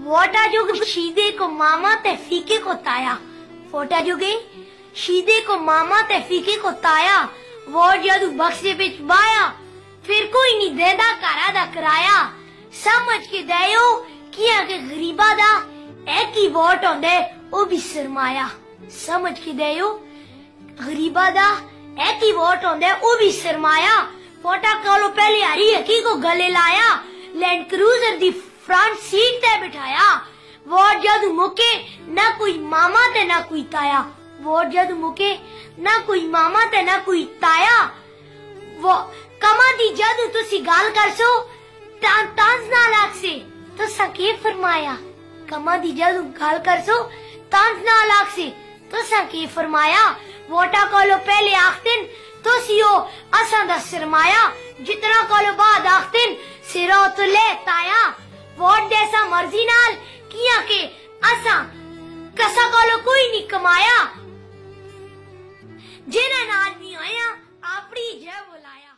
वोटा जुग शीदे को मामा ते फीके को ताया। वोटा जुगे शीदे को मामा ते फीके को ताया। वोट जदू बक्से बिच बाया, फिर कोई नहीं देदा कारा दा कराया। समझ के दयो किया के गरीबा दा एक ही वोट होंदे ओ भी सरमाया। समझ के दयो गरीबा दा एक ही वोट होंदे ओ भी सरमाया। वोटा कोलो पहले हरी हकी को गले लाया, लैंड क्रूजर दी फ्रंट सीट ते बिठाया। वोट जदू मुके ना कोई मामा ते ना कोई ताया। वोट जदू मुके ना कोई मामा ते ना कोई ताया। वो कमा दी जदू तुसी गाल कर सो तांज ना लाग से तो सके फरमाया। कमा दी जदू गाल कर सो तांज ना लाग से तो सके फरमाया। वोटा कोलो पहले आखतिन तो सियो असा दा सरमाया। जितना कोलो बाद आखतिन सिरो तो ले ताया। वोट जैसा मर्जी नाल किया के असा कसा कोलो कोई नहीं कमाया। जिन्हें नाल नहीं आया अपनी जय बुलाया।